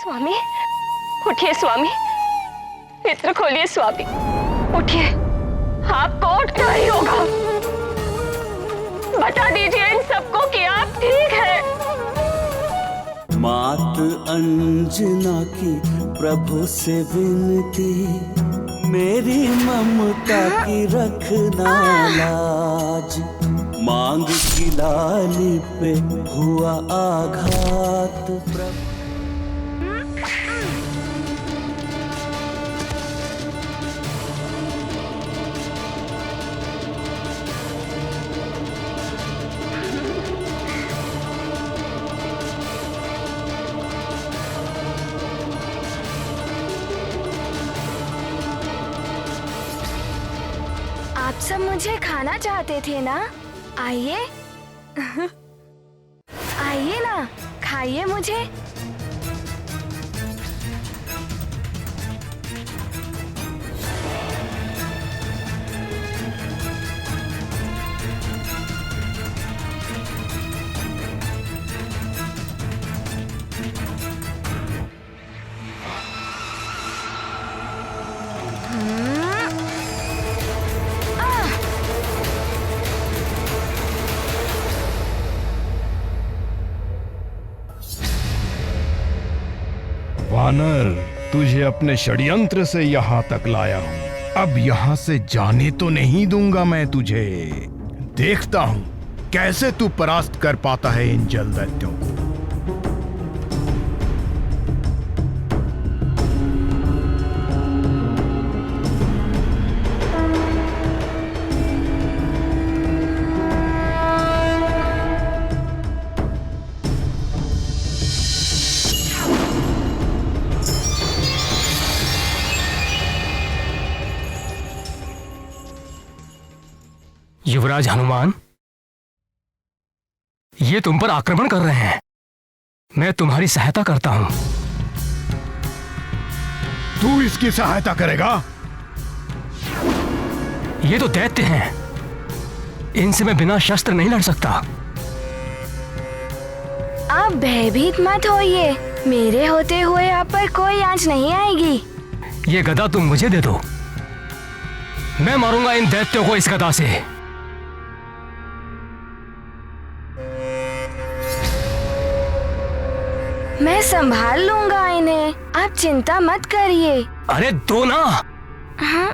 स्वामी, उठिए स्वामी, नेत्र खोलिए स्वामी, उठिए, आपको उठना ही होगा। बता दीजिए इन सबको कि आप ठीक हैं। मात अंजना की प्रभु से विनती, मेरी ममता की रखना लाज। मांग की लाली पे हुआ आघात प्रभु। आप सब मुझे खाना चाहते थे ना? आइए आइए ना, खाइए मुझे। वानर, तुझे अपने षड्यंत्र से यहाँ तक लाया हूँ। अब यहाँ से जाने तो नहीं दूंगा मैं तुझे। देखता हूँ कैसे तू परास्त कर पाता है इन जल दैत्यों को। युवराज हनुमान, ये तुम पर आक्रमण कर रहे हैं। मैं तुम्हारी सहायता करता हूं। तू इसकी सहायता करेगा? ये तो दैत्य हैं। इनसे मैं बिना शस्त्र नहीं लड़ सकता। आप भयभीत मत होइए, मेरे होते हुए आप पर कोई आंच नहीं आएगी। ये गदा तुम मुझे दे दो, मैं मारूंगा इन दैत्यों को इस गदा से। मैं संभाल लूंगा इन्हें, आप चिंता मत करिए। अरे दो ना। हाँ?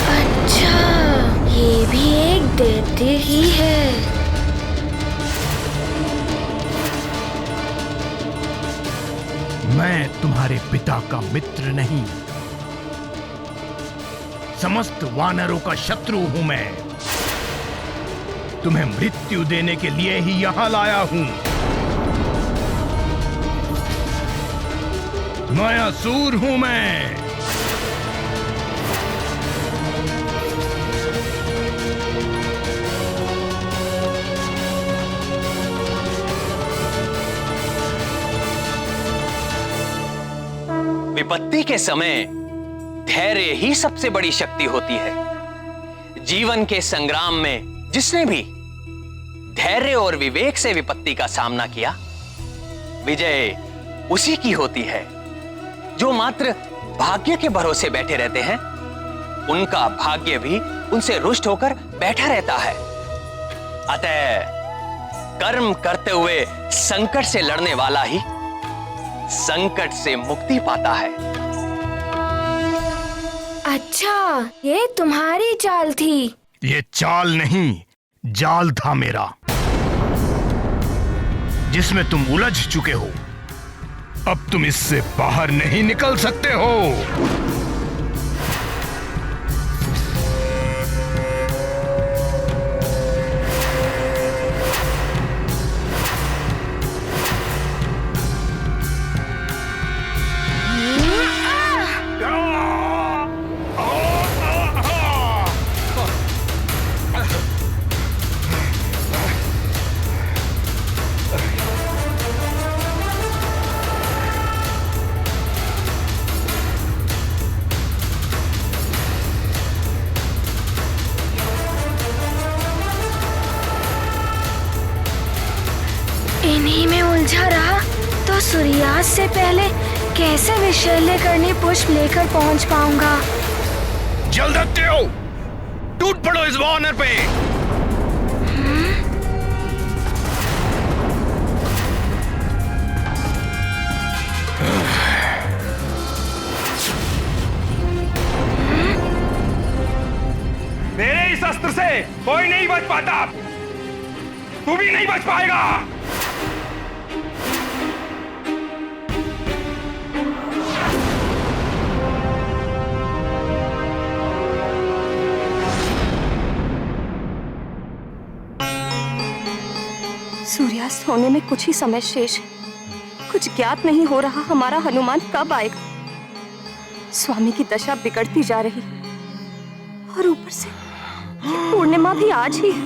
अच्छा, ये भी एक दैत्य ही है। मैं तुम्हारे पिता का मित्र नहीं, समस्त वानरों का शत्रु हूं मैं। तुम्हें मृत्यु देने के लिए ही यहां लाया हूं। नयासुर हूं मैं। विपत्ति के समय धैर्य ही सबसे बड़ी शक्ति होती है। जीवन के संग्राम में जिसने भी धैर्य और विवेक से विपत्ति का सामना किया, विजय उसी की होती है। जो मात्र भाग्य के भरोसे बैठे रहते हैं, उनका भाग्य भी उनसे रुष्ट होकर बैठा रहता है। अतः कर्म करते हुए संकट से लड़ने वाला ही संकट से मुक्ति पाता है। अच्छा, ये तुम्हारी चाल थी। ये चाल नहीं, जाल था मेरा, जिसमें तुम उलझ चुके हो। अब तुम इससे बाहर नहीं निकल सकते हो। तो सूर्यास्त से पहले कैसे विशल्य करनी पुष्प लेकर पहुंच पाऊंगा? जलदत्ते, टूट पड़ो इस वानर पे। मेरे इस अस्त्र से कोई नहीं बच पाता, तू भी नहीं बच पाएगा। सूर्यास्त होने में कुछ ही समय शेष है। कुछ ज्ञात नहीं हो रहा हमारा हनुमान कब आएगा। स्वामी की दशा बिगड़ती जा रही है और ऊपर से ये पूर्णिमा भी आज ही है।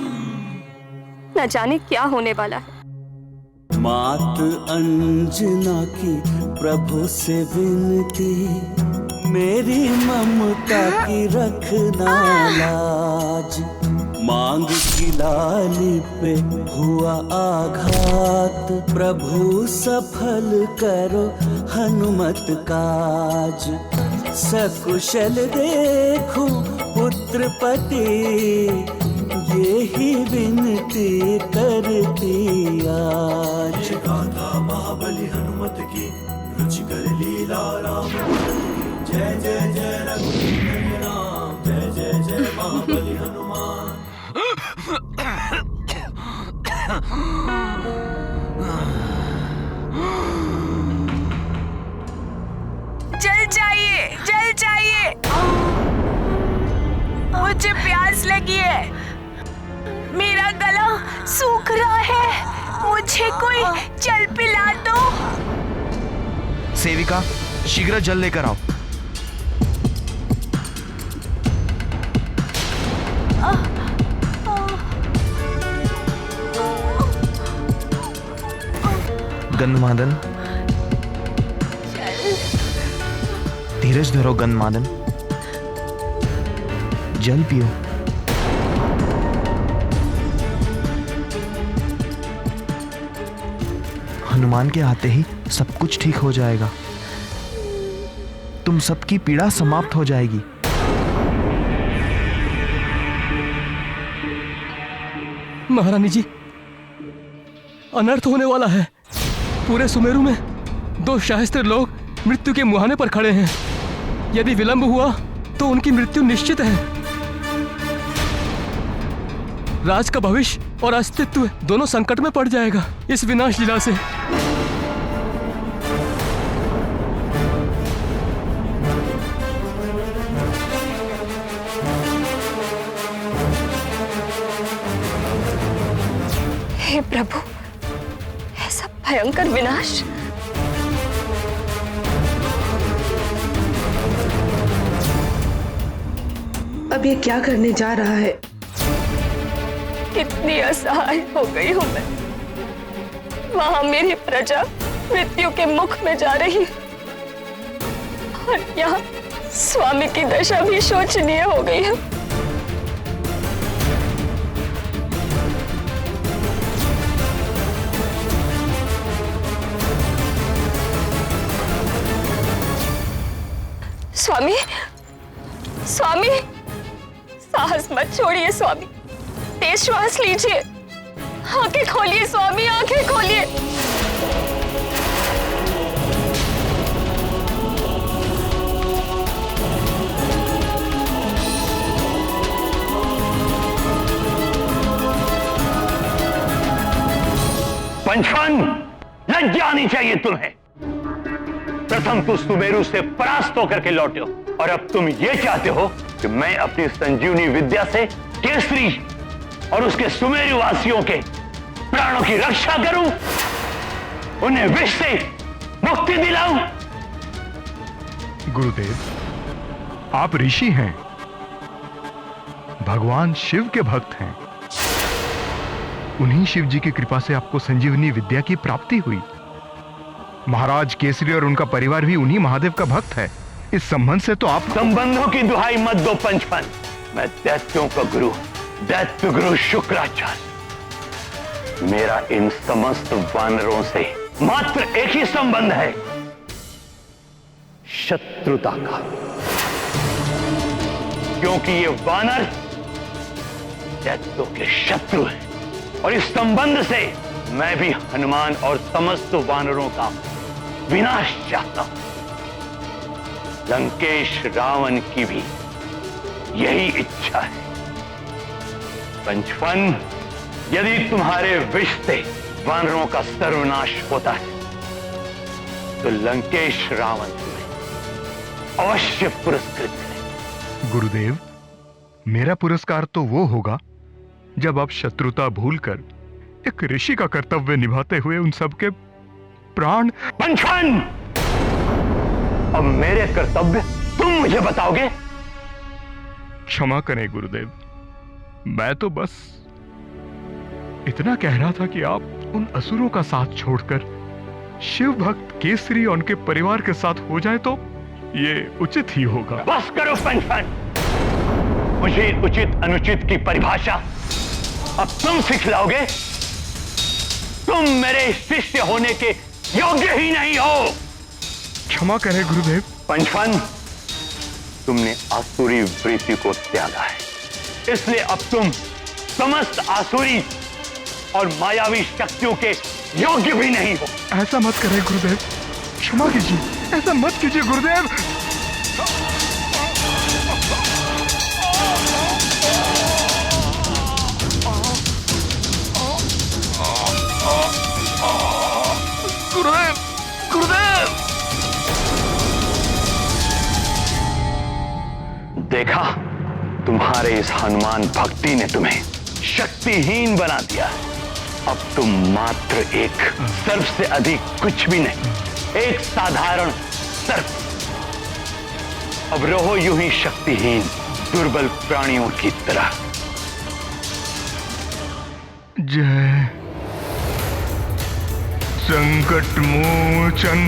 न जाने क्या होने वाला है। मात अंजना की प्रभु से विनती, मेरी ममता की रखना लाज। मांग की लाली पे हुआ आघात, प्रभु सफल करो हनुमत काज। सकुशल देखूं पुत्र पति, ये ही विनती करती आज। गाथा महाबली हनुमत की, रुचिकर लीला राम। जय जय जय रघुवीर राम, जय जय जय महाबली हनुमान। जल चाहिए, जल चाहिए, मुझे प्यास लगी है, मेरा गला सूख रहा है, मुझे कोई जल पिला दो। सेविका, शीघ्र जल लेकर आओ। गंधमादन, धीरज धरो गंधमादन, जल पियो। हनुमान के आते ही सब कुछ ठीक हो जाएगा, तुम सबकी पीड़ा समाप्त हो जाएगी। महारानी जी, अनर्थ होने वाला है। पूरे सुमेरु में 2 शास्त्र लोग मृत्यु के मुहाने पर खड़े हैं। यदि विलंब हुआ तो उनकी मृत्यु निश्चित है। राज का भविष्य और अस्तित्व दोनों संकट में पड़ जाएगा इस विनाश लीला से। हे प्रभु, ऐसा भयंकर विनाश। अब ये क्या करने जा रहा है? कितनी असहाय हो गई हूं मैं। वहां मेरी प्रजा मृत्यु के मुख में जा रही है और यहाँ स्वामी की दशा भी शोचनीय हो गई है। स्वामी, स्वामी, साहस मत छोड़िए स्वामी, तेज श्वास लीजिए, आंखें खोलिए स्वामी, आंखें खोलिए। पंचफन, लज्जा आनी चाहिए तुम्हें। प्रथम तुम सुमेरु से परास्त होकर के लौटे हो और अब तुम ये चाहते हो कि मैं अपनी संजीवनी विद्या से केसरी और उसके सुमेरु वासियों के प्राणों की रक्षा करूं, उन्हें विष से मुक्ति दिलाऊं। गुरुदेव, आप ऋषि हैं, भगवान शिव के भक्त हैं। उन्हीं शिव जी की कृपा से आपको संजीवनी विद्या की प्राप्ति हुई। महाराज केसरी और उनका परिवार भी उन्हीं महादेव का भक्त है। इस संबंध से तो आप संबंधों की दुहाई मत दो पंचफन। मैं दैत्यों का गुरु, दैत्य गुरु शुक्राचार्य, मेरा इन समस्त वानरों से मात्र एक ही संबंध है, शत्रुता का। क्योंकि ये वानर दैत्यों के शत्रु हैं और इस संबंध से मैं भी हनुमान और समस्त वानरों का विनाश चाहता हूं। लंकेश रावण की भी यही इच्छा है। पंचफन, यदि तुम्हारे विष से वानरों का सर्वनाश होता है तो लंकेश रावण तुम्हें अवश्य पुरस्कृत करें। गुरुदेव, मेरा पुरस्कार तो वो होगा जब आप शत्रुता भूलकर एक ऋषि का कर्तव्य निभाते हुए उन सबके प्राण। पंचफन, अब मेरे कर्तव्य तुम मुझे बताओगे? क्षमा करें गुरुदेव, मैं तो बस इतना कह रहा था कि आप उन असुरों का साथ छोड़कर शिव भक्त केसरी और उनके परिवार के साथ हो जाए तो ये उचित ही होगा। बस करो पंचफन, मुझे उचित अनुचित की परिभाषा अब तुम सिखलाओगे। तुम मेरे शिष्य होने के योग्य ही नहीं हो। क्षमा करें गुरुदेव। पंचफन, तुमने आसुरी वृत्ति को त्यागा है, इसलिए अब तुम समस्त आसुरी और मायावी शक्तियों के योग्य भी नहीं हो। ऐसा मत करें गुरुदेव, क्षमा कीजिए, ऐसा मत कीजिए गुरुदेव। गुरुदेव, गुरुदेव! देखा, तुम्हारे इस हनुमान भक्ति ने तुम्हें शक्तिहीन बना दिया। अब तुम मात्र एक सर्प से अधिक कुछ भी नहीं, एक साधारण सर्प। अब रहो यूं ही शक्तिहीन दुर्बल प्राणियों की तरह। जय संकट मोचन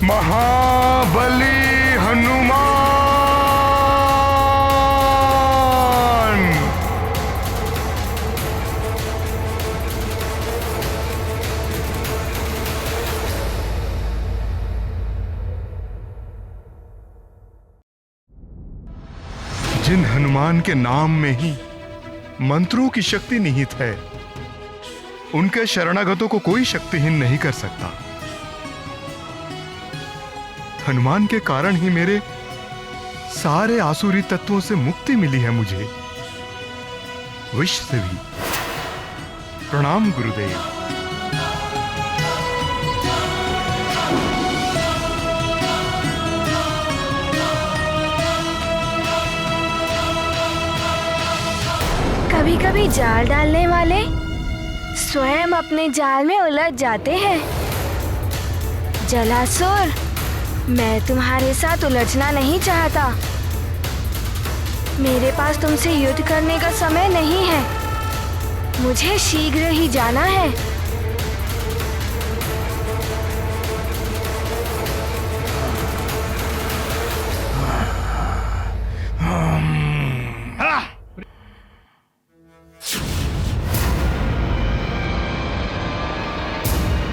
महाबली हनुमान। जिन हनुमान के नाम में ही मंत्रों की शक्ति निहित है, उनके शरणागतों को कोई शक्तिहीन नहीं कर सकता। हनुमान के कारण ही मेरे सारे आसुरी तत्वों से मुक्ति मिली है मुझे, विष से भी। प्रणाम गुरुदेव। कभी कभी जाल डालने वाले स्वयं अपने जाल में उलझ जाते हैं। जलासुर, मैं तुम्हारे साथ उलझना नहीं चाहता। मेरे पास तुमसे युद्ध करने का समय नहीं है। मुझे शीघ्र ही जाना है।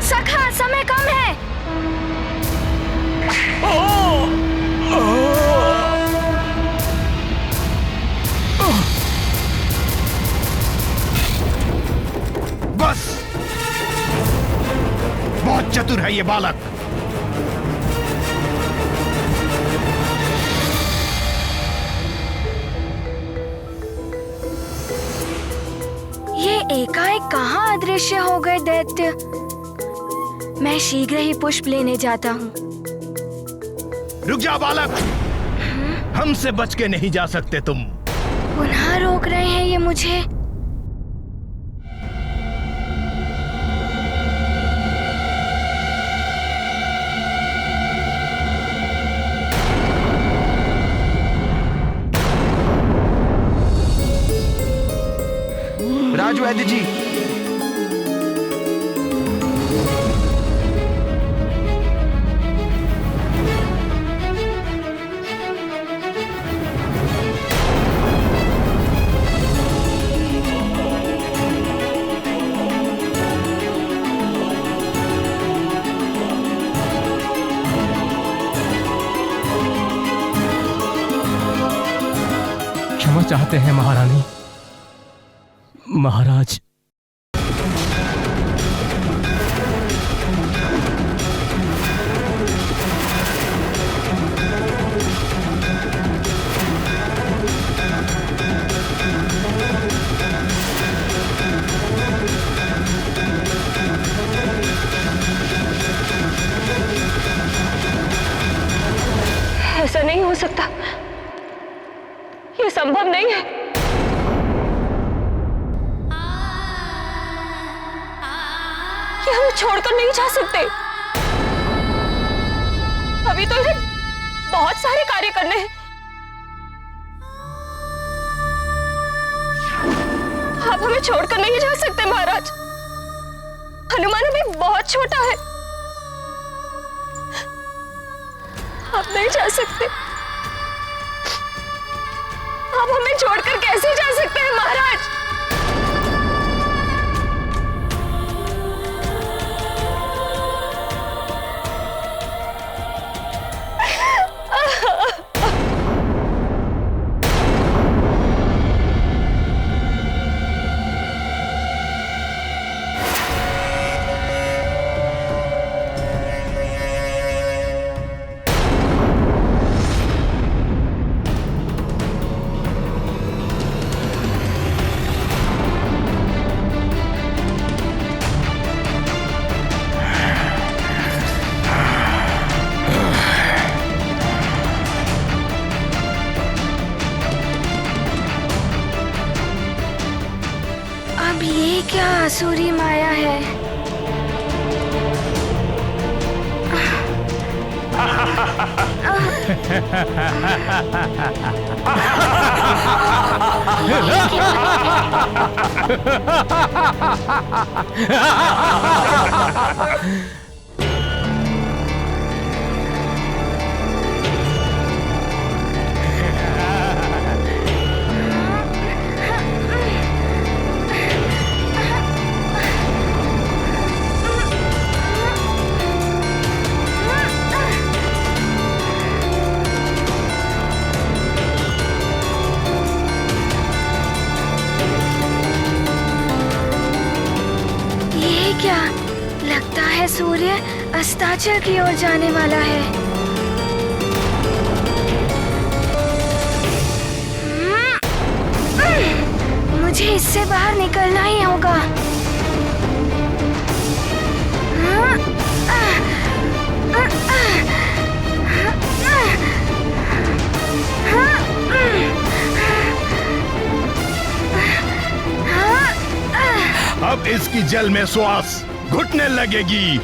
सखा, समय कम है। बस, बहुत चतुर है ये बालक। ये एकाएक कहाँ अदृश्य हो गए दैत्य। मैं शीघ्र ही पुष्प लेने जाता हूँ। रुक जा बालक, हमसे बच के नहीं जा सकते तुम। पुनः रोक रहे हैं ये मुझे। राज वैद्य जी, चाहते हैं महारानी। महाराज, ऐसा नहीं हो सकता, ये संभव नहीं है। ये हम छोड़कर नहीं जा सकते। अभी तो इन्हें बहुत सारे कार्य करने हैं। आप हमें छोड़कर नहीं जा सकते महाराज। हनुमान अभी बहुत छोटा है, आप नहीं जा सकते। आप हमें छोड़कर कैसे जा सकते हैं महाराज? अब ये क्या आसुरी माया है? क्या लगता है सूर्य अस्ताचल की ओर जाने वाला है। मुझे इससे बाहर निकलना ही होगा। अब इसकी जल में श्वास घुटने लगेगी।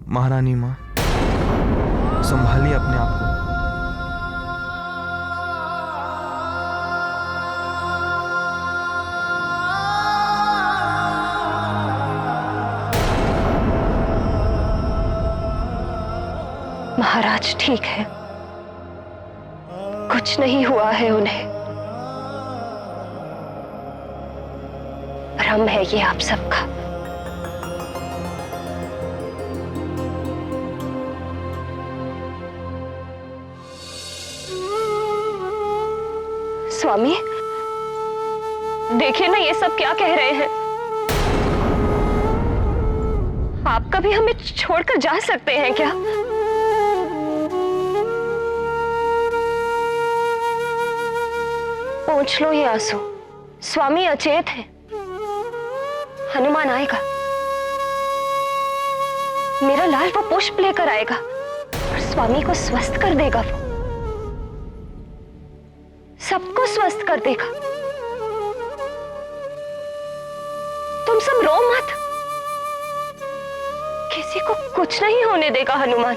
महारानी माँ, संभालिए अपने आप को। महाराज ठीक है, कुछ नहीं हुआ है उन्हें। भ्रम है ये आप सबका। स्वामी, देखिए ना ये सब क्या कह रहे हैं। आप कभी हमें छोड़कर जा सकते हैं क्या? पोंछ लो ये आंसू। स्वामी अचेत है, हनुमान आएगा, मेरा लाल वो पुष्प लेकर आएगा और स्वामी को स्वस्थ कर देगा। वो सबको स्वस्थ कर देगा। तुम सब रो मत, किसी को कुछ नहीं होने देगा हनुमान।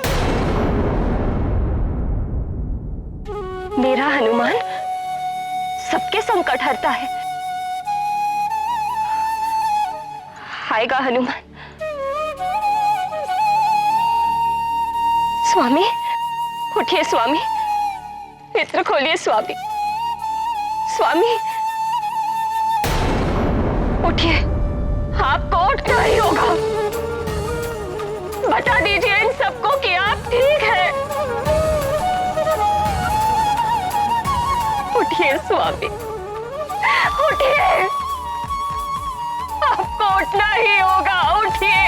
मेरा हनुमान सबके संकट हरता है। आएगा हनुमान। स्वामी उठिए, स्वामी नेत्र खोलिए। स्वामी, स्वामी उठिए, आपको उठना ही होगा। बता दीजिए इन सबको कि आप ठीक हैं। उठिए स्वामी, उठिए, आपको उठना ही होगा, उठिए।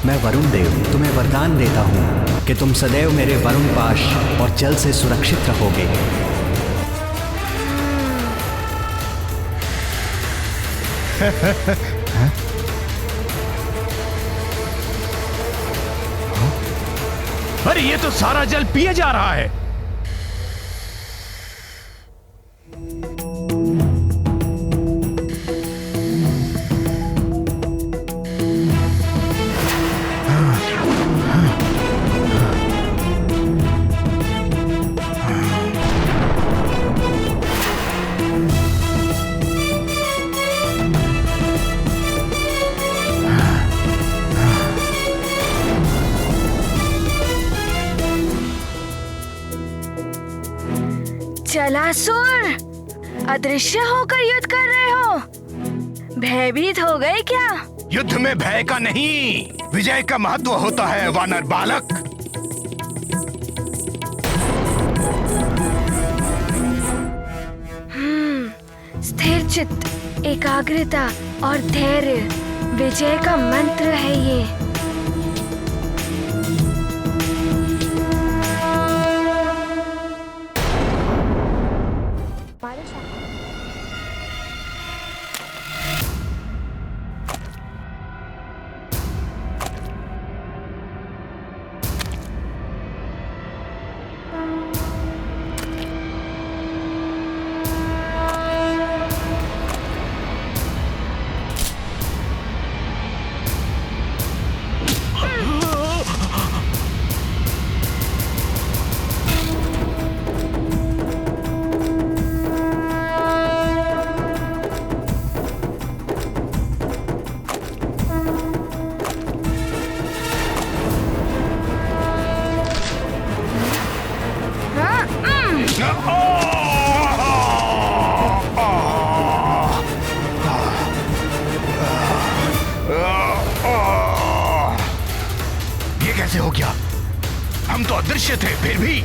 मैं वरुण देव तुम्हें वरदान देता हूँ कि तुम सदैव मेरे वरुण पाश और जल से सुरक्षित रहोगे। अरे ये तो सारा जल पिए जा रहा है। जलासुर, अदृश्य होकर युद्ध कर रहे हो? भयभीत हो गए क्या? युद्ध में भय का नहीं, विजय का महत्व होता है वानर बालक। स्थिर चित्त, एकाग्रता और धैर्य विजय का मंत्र है ये। ये कैसे हो गया? हम तो अदृश्य थे फिर भी।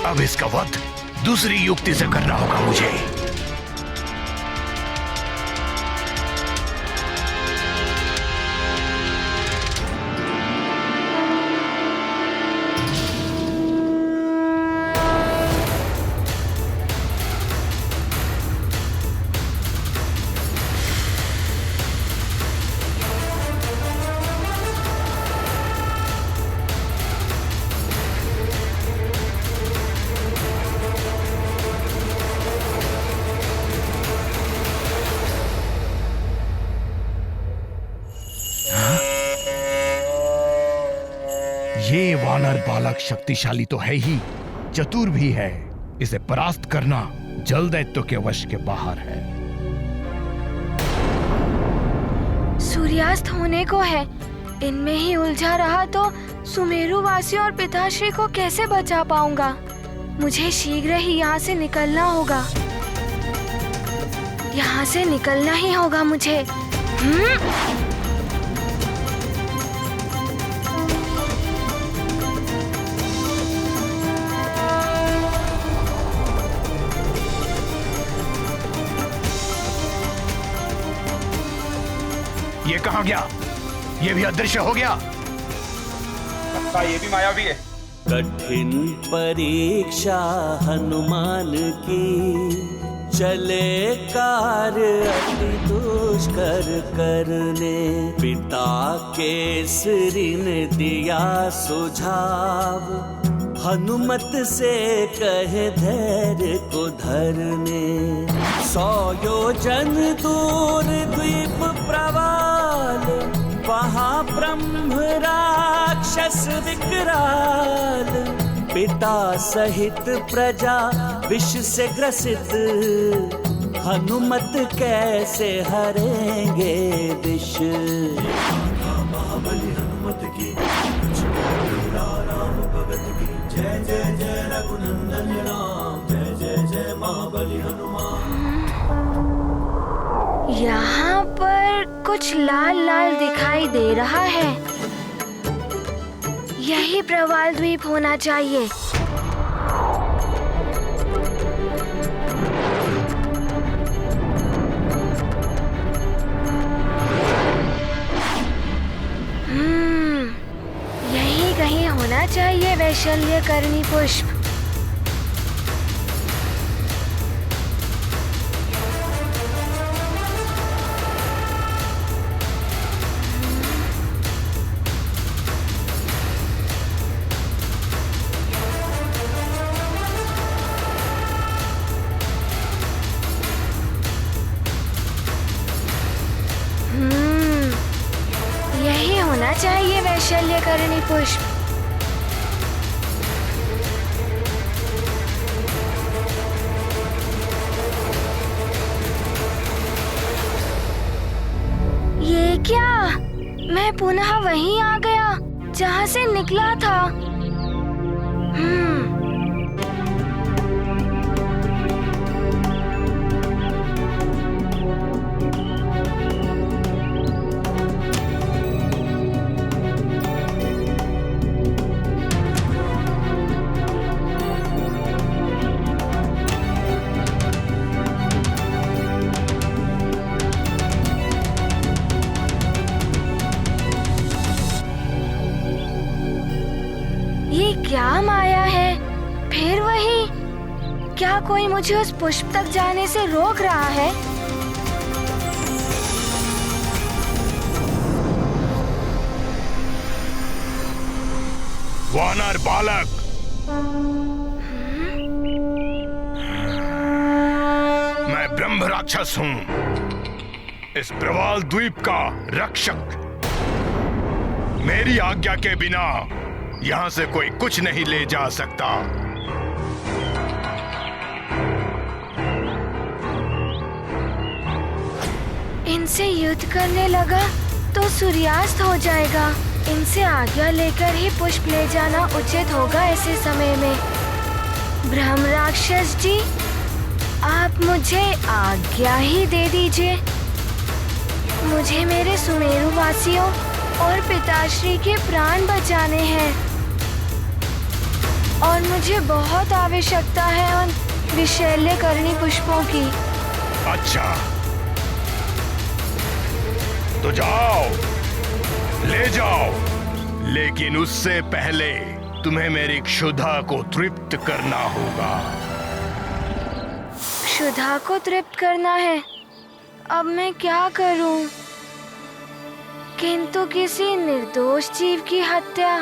अब इसका वध दूसरी युक्ति से करना होगा मुझे। ये वानर बालक शक्तिशाली तो है ही, चतुर भी है। इसे परास्त करना जल दैत्य के वश के बाहर है। सूर्यास्त होने को है, इनमें ही उलझा रहा तो सुमेरु वासियों और पिताश्री को कैसे बचा पाऊंगा? मुझे शीघ्र ही यहाँ से निकलना होगा। यहाँ से निकलना ही होगा मुझे। ये कहाँ गया? ये भी अदृश्य हो गया। लगता ये भी मायावी है। कठिन परीक्षा हनुमान की, चले कार्य अति दुष्कर करने। पिता केसरी ने दिया सुझाव, हनुमत से कहे धैर्य को धरने। 100 योजन दूर द्वीप प्रवाल, वहाँ ब्रह्म राक्षस विकराल। पिता सहित प्रजा विष से ग्रसित, हनुमत कैसे हरेंगे विष। महाबली हनुमत की, राम भगत की। जय जय जय रघुनंदन राम, जय जय जय महाबली हनुमान। यहाँ पर कुछ लाल लाल दिखाई दे रहा है। यही प्रवाल द्वीप होना चाहिए। यही कहीं होना चाहिए वैशल्यकरणी पुष्प। यही होना चाहिए वैशल्यकरणी पुष्प। ये क्या? मैं पुनः वहीं आ गया जहाँ से निकला था। ये क्या माया है? फिर वही? क्या कोई मुझे उस पुष्प तक जाने से रोक रहा है? वानर बालक, मैं ब्रह्म राक्षस हूँ, इस प्रवाल द्वीप का रक्षक। मेरी आज्ञा के बिना यहाँ से कोई कुछ नहीं ले जा सकता। इनसे युद्ध करने लगा तो सूर्यास्त हो जाएगा। इनसे आज्ञा लेकर ही पुष्प ले जाना उचित होगा ऐसे समय में। ब्रह्म राक्षस जी, आप मुझे आज्ञा ही दे दीजिए। मुझे मेरे सुमेरु वासियों और पिताश्री के प्राण बचाने हैं और मुझे बहुत आवश्यकता है उन विशैल्यकरणी पुष्पों की। अच्छा, तो जाओ, ले जाओ, लेकिन उससे पहले तुम्हें मेरी क्षुधा को तृप्त करना होगा। क्षुधा को तृप्त करना है? अब मैं क्या करूं? किंतु किसी निर्दोष जीव की हत्या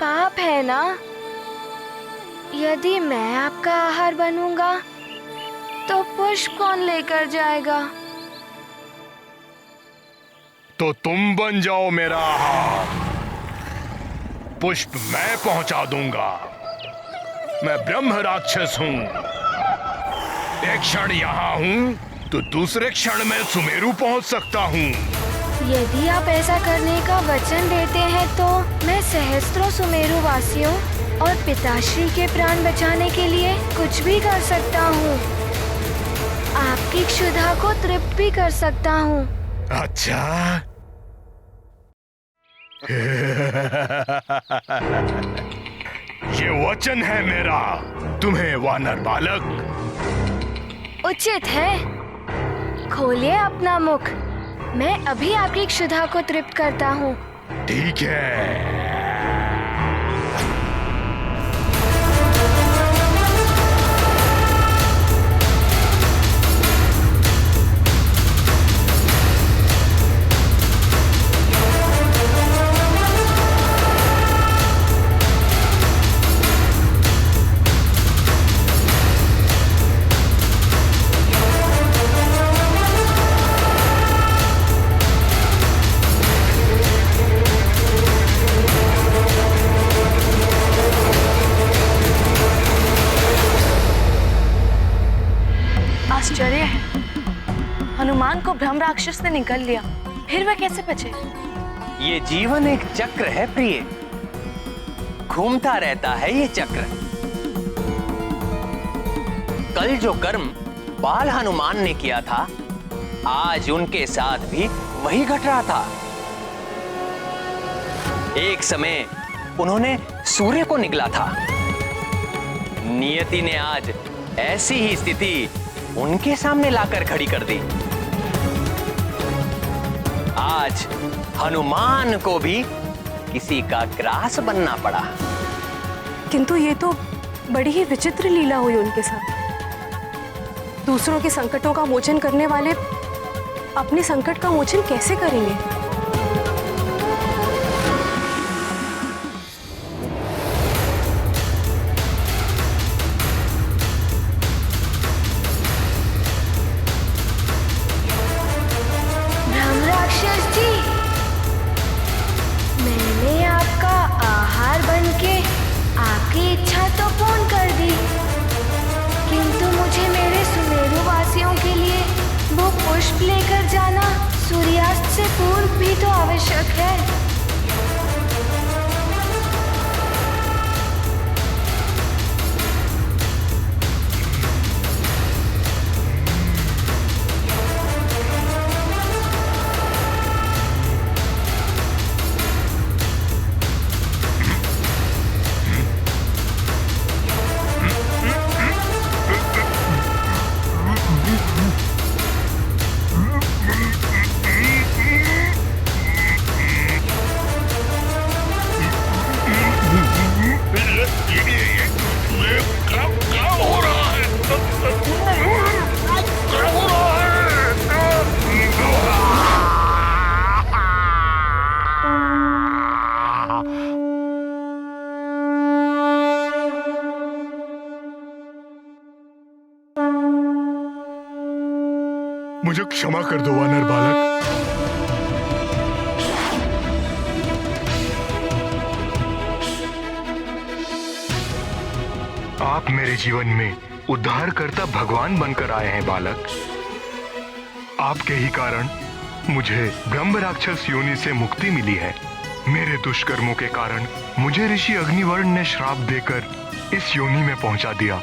पाप है ना? यदि मैं आपका आहार बनूंगा तो पुष्प कौन लेकर जाएगा? तो तुम बन जाओ मेरा आहार। पुष्प मैं पहुंचा दूंगा। मैं ब्रह्म राक्षस हूँ। एक क्षण यहाँ हूँ तो दूसरे क्षण में सुमेरु पहुंच सकता हूँ। यदि आप ऐसा करने का वचन देते हैं तो मैं सहस्त्रों सुमेरु वासियों और पिताश्री के प्राण बचाने के लिए कुछ भी कर सकता हूँ। आपकी क्षुधा को तृप्त भी कर सकता हूँ। अच्छा, ये वचन है मेरा तुम्हें, वानर बालक। उचित है, खोलिए अपना मुख। मैं अभी आपकी क्षुधा को तृप्त करता हूँ। ठीक है। उनको ब्रह्म राक्षस ने निकल लिया, फिर वे कैसे बचे? ये जीवन एक चक्र है प्रिय, घूमता रहता है ये चक्र। कल जो कर्म बाल हनुमान ने किया था, आज उनके साथ भी वही घट रहा था। एक समय उन्होंने सूर्य को निगला था। नियति ने आज ऐसी ही स्थिति उनके सामने लाकर खड़ी कर दी। आज हनुमान को भी किसी का ग्रास बनना पड़ा। किंतु ये तो बड़ी ही विचित्र लीला हुई उनके साथ। दूसरों के संकटों का मोचन करने वाले अपने संकट का मोचन कैसे करेंगे? ब्रह्म राक्षस जी, मैंने आपका आहार बनके आपकी इच्छा तो पूर्ण कर दी, किंतु मुझे मेरे सुमेरु वासियों के लिए वो पुष्प लेकर जाना सूर्यास्त से पूर्व भी तो आवश्यक है। मुझे क्षमा कर दो वानर बालक। आप मेरे जीवन में उद्धारकर्ता भगवान बनकर आए हैं बालक। आपके ही कारण मुझे ब्रह्म राक्षस योनि से मुक्ति मिली है। मेरे दुष्कर्मों के कारण मुझे ऋषि अग्निवर्ण ने श्राप देकर इस योनि में पहुंचा दिया।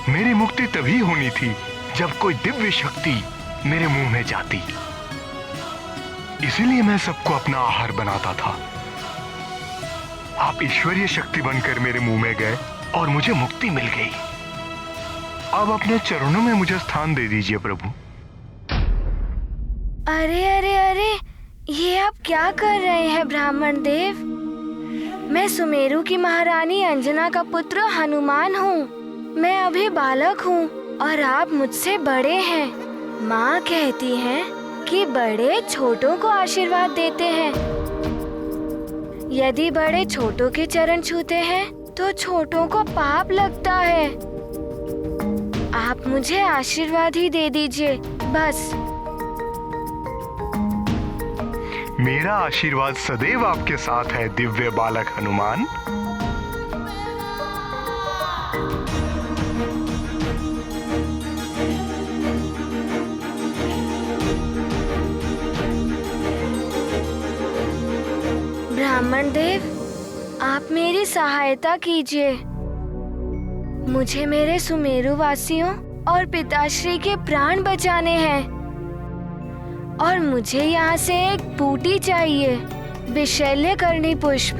मेरी मुक्ति तभी होनी थी जब कोई दिव्य शक्ति मेरे मुंह में जाती। इसीलिए मैं सबको अपना आहार बनाता था। आप ईश्वरीय शक्ति बनकर मेरे मुंह में गए और मुझे मुक्ति मिल गई। अब अपने चरणों में मुझे स्थान दे दीजिए प्रभु। अरे अरे अरे, ये आप क्या कर रहे हैं ब्राह्मण देव? मैं सुमेरु की महारानी अंजना का पुत्र हनुमान हूँ। मैं अभी बालक हूँ और आप मुझसे बड़े हैं। माँ कहती हैं कि बड़े छोटों को आशीर्वाद देते हैं। यदि बड़े छोटों के चरण छूते हैं तो छोटों को पाप लगता है। आप मुझे आशीर्वाद ही दे दीजिए बस। मेरा आशीर्वाद सदैव आपके साथ है दिव्य बालक हनुमान। ब्राह्मण देव, आप मेरी सहायता कीजिए। मुझे मेरे सुमेरु वासियों और पिताश्री के प्राण बचाने हैं और मुझे यहाँ से एक बूटी चाहिए, विशल्यकर्णी पुष्प,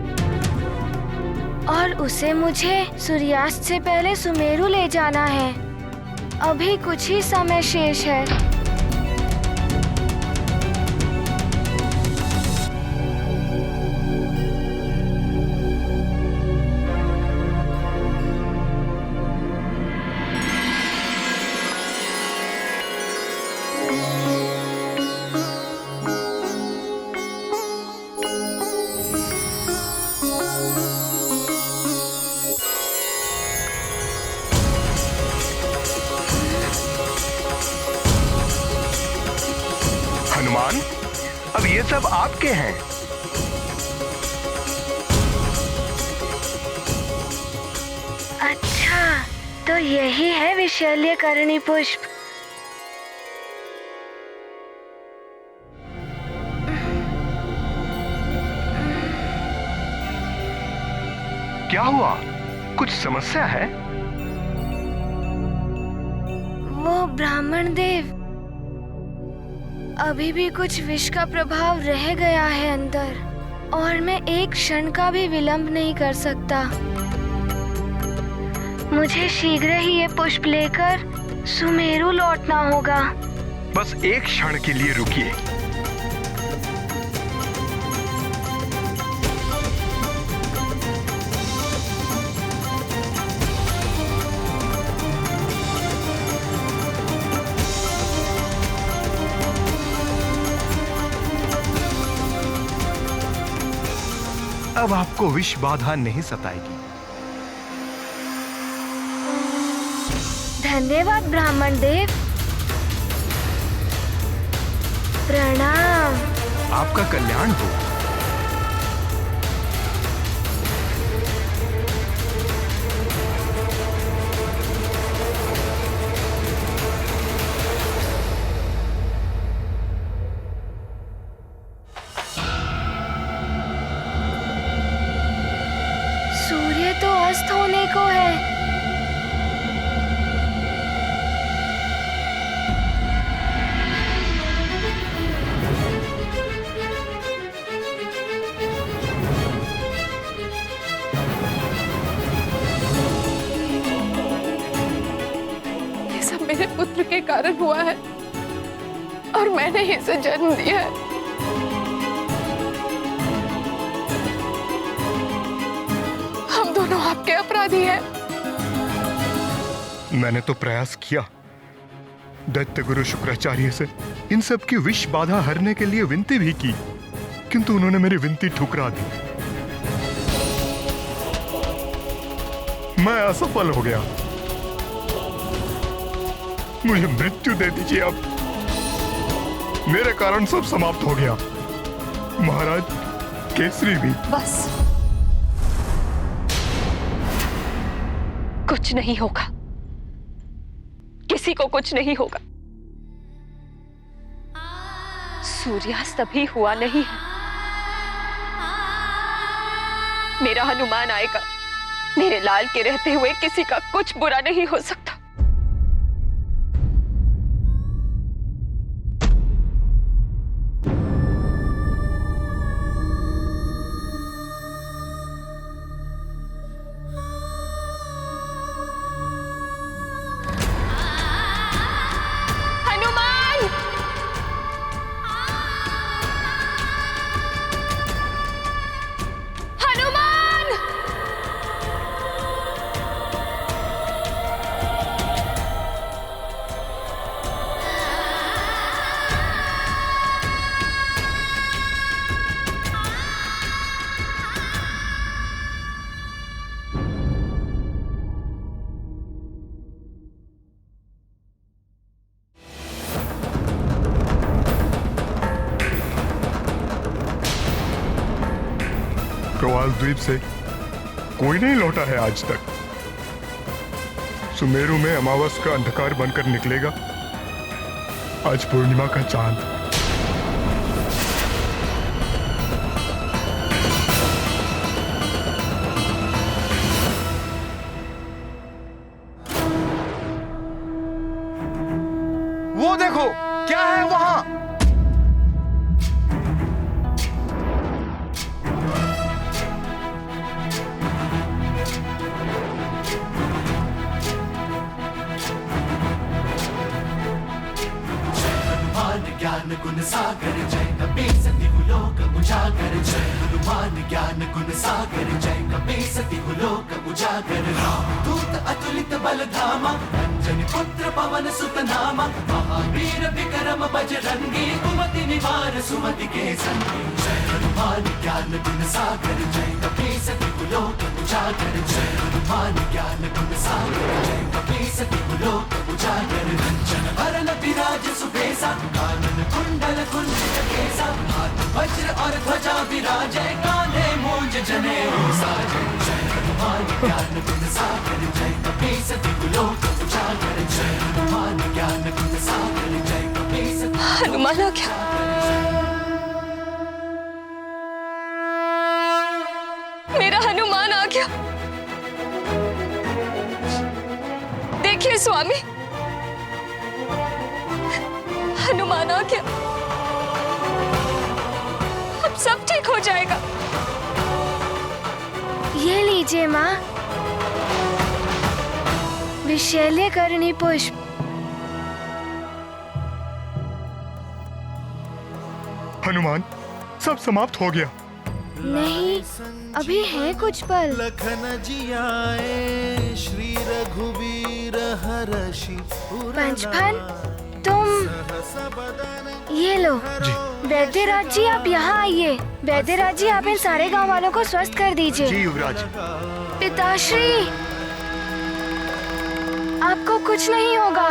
और उसे मुझे सूर्यास्त से पहले सुमेरु ले जाना है। अभी कुछ ही समय शेष है। हनुमान, अब ये सब आपके हैं। अच्छा, तो यही है विशल्यकर्णी पुष्प। क्या हुआ? कुछ समस्या है? वो ब्राह्मण देव, अभी भी कुछ विष का प्रभाव रह गया है अंदर, और मैं एक क्षण का भी विलंब नहीं कर सकता। मुझे शीघ्र ही ये पुष्प लेकर सुमेरु लौटना होगा। बस एक क्षण के लिए रुकिए। अब आपको विष बाधा नहीं सताएगी। धन्यवाद ब्राह्मण देव। प्रणाम। आपका कल्याण हो। सूर्य तो अस्त होने को है। ये सब मेरे पुत्र के कारण हुआ है और मैंने ही इसे जन्म दिया है। हम दोनों आपके अपराधी हैं। मैंने तो प्रयास किया दैत्य गुरु शुक्राचार्य से इन सब की विष बाधा हरने के लिए विनती भी की, किंतु उन्होंने मेरी विनती ठुकरा दी। मैं असफल हो गया। मुझे मृत्यु दे दीजिए अब। मेरे कारण सब समाप्त हो गया। महाराज केसरी भी। बस, कुछ नहीं होगा, किसी को कुछ नहीं होगा। सूर्यास्त अभी हुआ नहीं है। मेरा हनुमान आएगा। मेरे लाल के रहते हुए किसी का कुछ बुरा नहीं हो सकता। प्रवाल द्वीप से कोई नहीं लौटा है आज तक। सुमेरु में अमावस का अंधकार बनकर निकलेगा। आज पूर्णिमा का चांद। वो देखो, क्या है वहां? ज्ञान गुण सागर जय कपी सती लोक उजागर जय हनुमान ज्ञान गुण सागर जय कपी सती लोक उजागर दूत अतुलित बल धामा अंजनी पुत्र पवन सुत नामा महावीर विक्रम बजरंगी कुमति निवार सुमति के संगी जय हनुमान ज्ञान गुण सागर जय कपी सती लोक उजागर जय हनुमान ज्ञान गुण सागर जय कपी सती लोक उजागर रंजन वरन विराज सुबेसा कानन कुंडल कुंजित केसा हाथ वज्र और ध्वजा विराजे कांधे मूंज जनेऊ साजे जय हनुमान ज्ञान गुण सागर जय कपी सती लोक उजागर जय हनुमान ज्ञान गुण सागर जय कपी सती हनुमान आ गया। मेरा हनुमान आ गया। लीजिए स्वामी, हनुमान आ गया, अब सब ठीक हो जाएगा। ये लीजिए माँ, विशैल्य करणी पुष्प। हनुमान, सब समाप्त हो गया। नहीं, अभी है कुछ पल। लखन जियाए श्री रघुवीर हर्षि पंचफन, तुम ये लो। वैद्यराज जी, आप यहाँ आइए। वैद्यराज जी, आप इन सारे गांव वालों को स्वस्थ कर दीजिए। जी युवराज। पिताश्री, आपको कुछ नहीं होगा।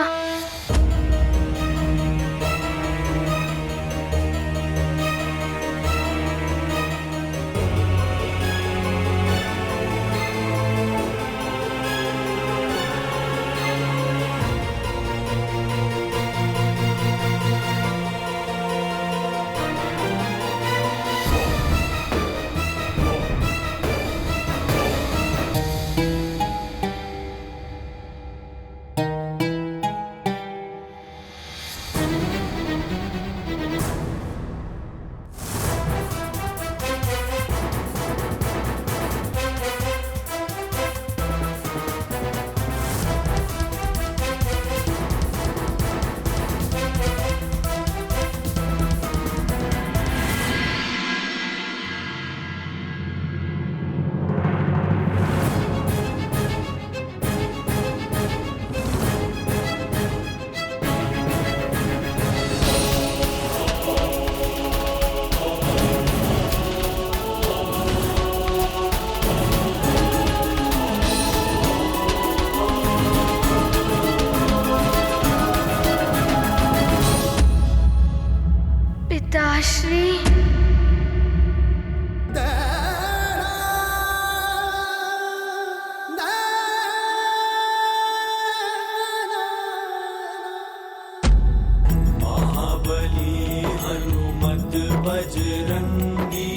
पिताश्री, महाबली हनुमत बजरंगी,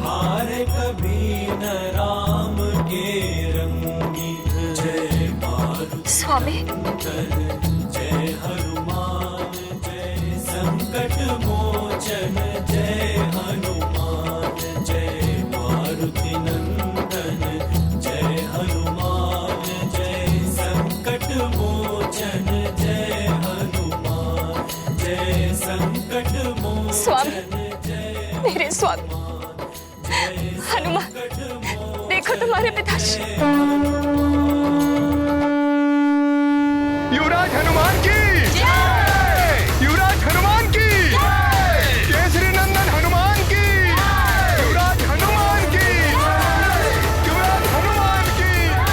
हार कभी न राम के रंगी। जय मारुति स्वामी, जय हनुमान, जय संकट मोचन, जय हनुमान, जय मारुति नंदन, जय हनुमान, जय संकट मोचन, जय हनुमान, जय संकट मोचन। स्वामी, मेरे स्वामी हनुमान, देखो तुम्हारे पिताश्री। युवराज हनुमान की जय! युवराज हनुमान की जय! केसरी नंदन हनुमान की जय! युवराज हनुमान की जय! युवराज हनुमान की जय!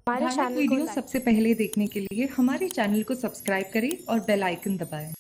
धार्मिक वीडियो सबसे पहले देखने के लिए हमारे चैनल को सब्सक्राइब करें और बेल आइकन दबाएं।